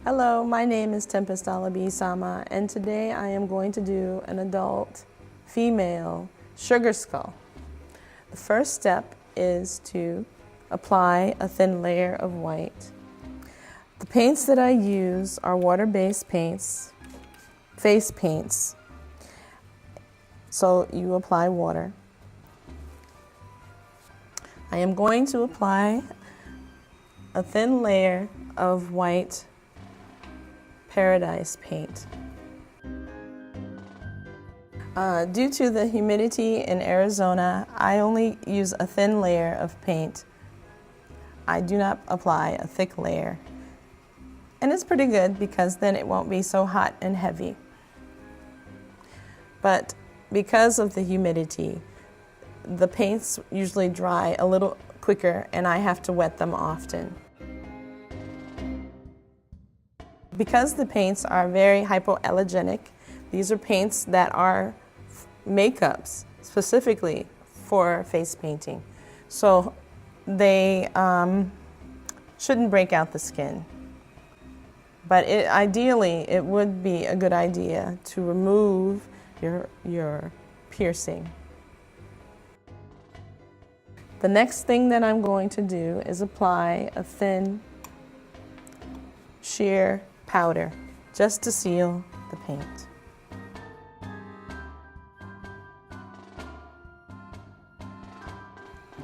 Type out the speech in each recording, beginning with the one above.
Hello, my name is Tempest Alabi-Isama, and today I am going to do an adult female sugar skull. The first step is to apply a thin layer of white. The paints that I use are water-based paints, face paints. So you apply water. I am going to apply a thin layer of white Paradise paint. Due to the humidity in Arizona, I only use a thin layer of paint. I do not apply a thick layer. And it's pretty good because then it won't be so hot and heavy. But because of the humidity, the paints usually dry a little quicker and I have to wet them often. Because the paints are very hypoallergenic, these are paints that are makeups specifically for face painting. So they shouldn't break out the skin. But ideally, it would be a good idea to remove your piercing. The next thing that I'm going to do is apply a thin sheer powder just to seal the paint.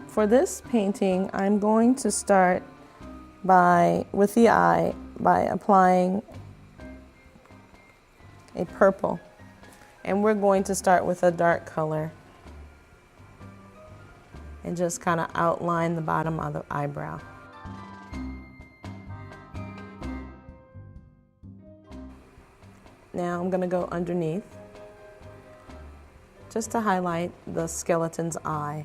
For this painting, I'm going to start with the eye by applying a purple. And we're going to start with a dark color and just kind of outline the bottom of the eyebrow. Now I'm going to go underneath just to highlight the skeleton's eye.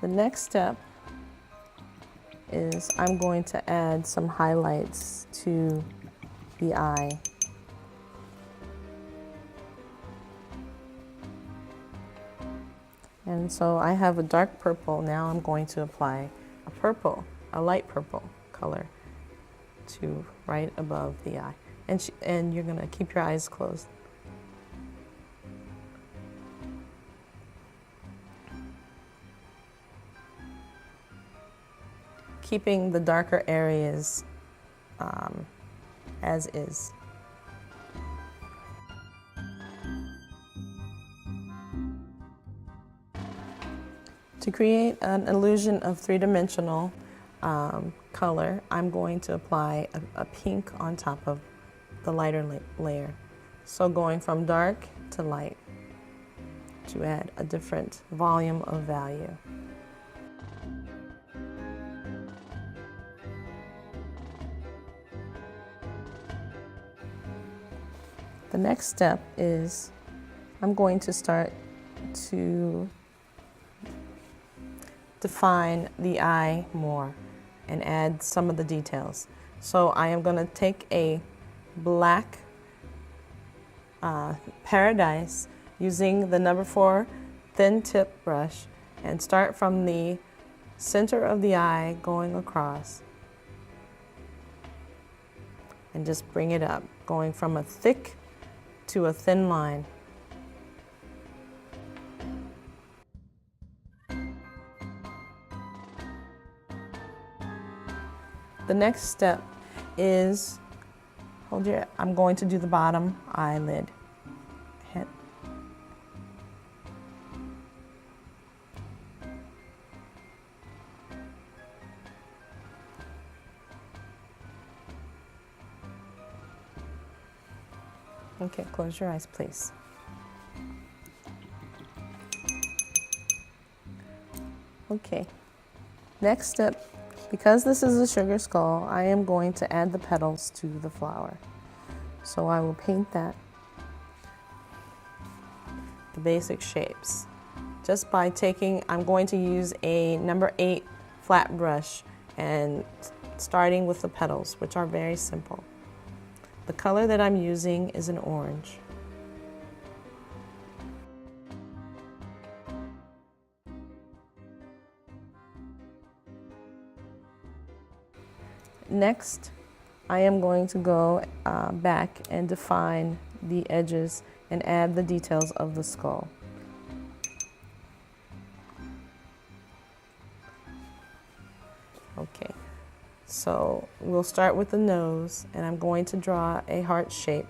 The next step is I'm going to add some highlights to the eye. And so I have a dark purple. Now I'm going to apply a light purple color to right above the eye. And you're going to keep your eyes closed. Keeping the darker areas as is. To create an illusion of three-dimensional color, I'm going to apply a pink on top of the lighter layer. So going from dark to light to add a different volume of value. The next step is I'm going to start to define the eye more and add some of the details. So I am going to take a black Paradise using the number 4 thin tip brush and start from the center of the eye going across and just bring it up, going from a thick to a thin line. The next step is, I'm going to do the bottom eyelid. Okay, close your eyes, please. Okay, next step. Because this is a sugar skull, I am going to add the petals to the flower. So I will paint the basic shapes. Just by I'm going to use a number 8 flat brush and starting with the petals, which are very simple. The color that I'm using is an orange. Next, I am going to go back and define the edges and add the details of the skull. Okay, so we'll start with the nose, and I'm going to draw a heart shape.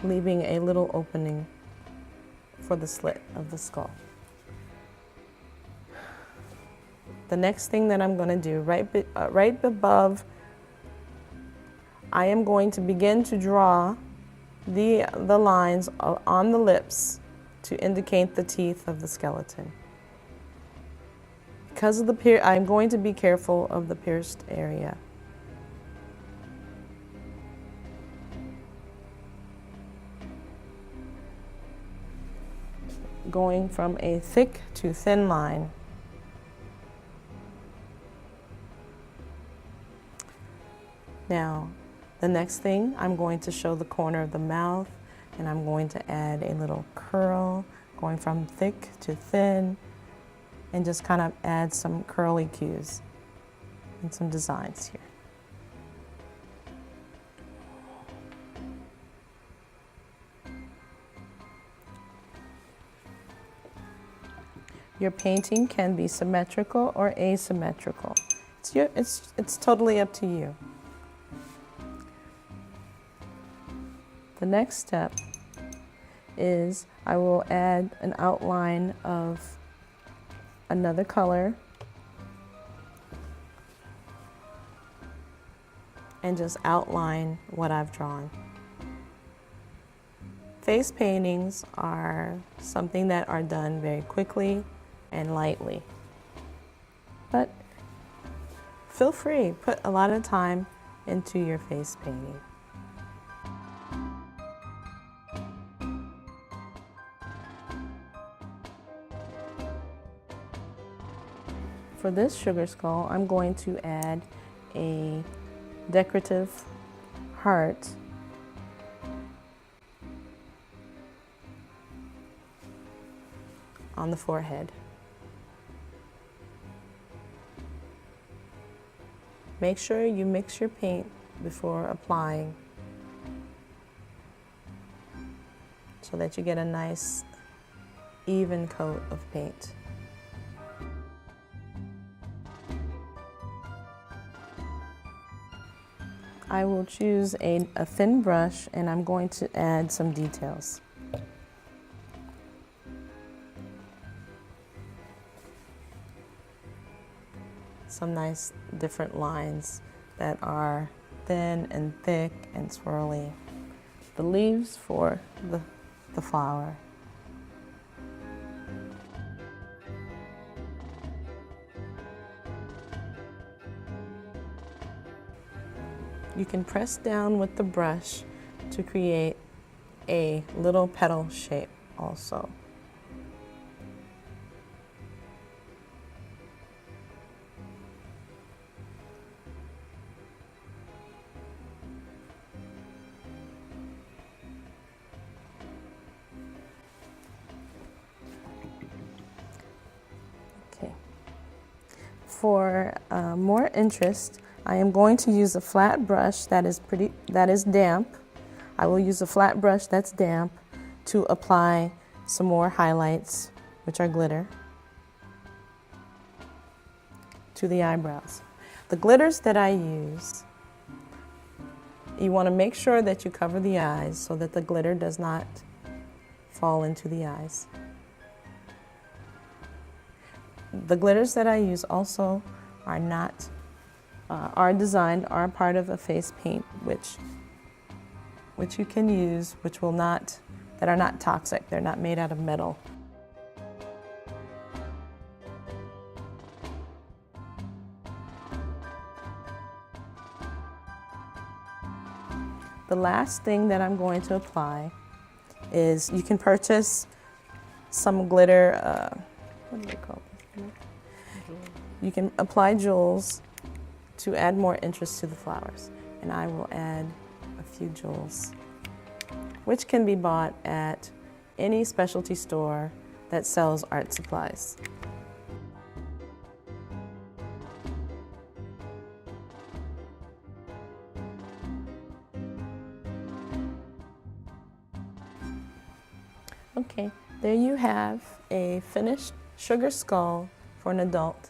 Leaving a little opening for the slit of the skull. The next thing that I'm going to do, right above, I am going to begin to draw the lines on the lips to indicate the teeth of the skeleton. Because of the I'm going to be careful of the pierced area. Going from a thick to thin line. Now, the next thing, I'm going to show the corner of the mouth, and I'm going to add a little curl, going from thick to thin, and just kind of add some curly cues and some designs here. Your painting can be symmetrical or asymmetrical. It's totally up to you. The next step is I will add an outline of another color and just outline what I've drawn. Face paintings are something that are done very quickly and lightly. But feel free, put a lot of time into your face painting. For this sugar skull, I'm going to add a decorative heart on the forehead. Make sure you mix your paint before applying so that you get a nice even coat of paint. I will choose a thin brush, and I'm going to add some details. Some nice different lines that are thin and thick and swirly. The leaves for the flower. You can press down with the brush to create a little petal shape also. Okay. For more interest, I am going to use a flat brush that is damp. I will use a flat brush that's damp to apply some more highlights, which are glitter, to the eyebrows. The glitters that I use, you want to make sure that you cover the eyes so that the glitter does not fall into the eyes. The glitters that I use also are not are part of a face paint, which you can use, that are not toxic. They're not made out of metal. The last thing that I'm going to apply is you can purchase some glitter, what do they call this? You can apply jewels to add more interest to the flowers. And I will add a few jewels, which can be bought at any specialty store that sells art supplies. Okay, there you have a finished sugar skull for an adult.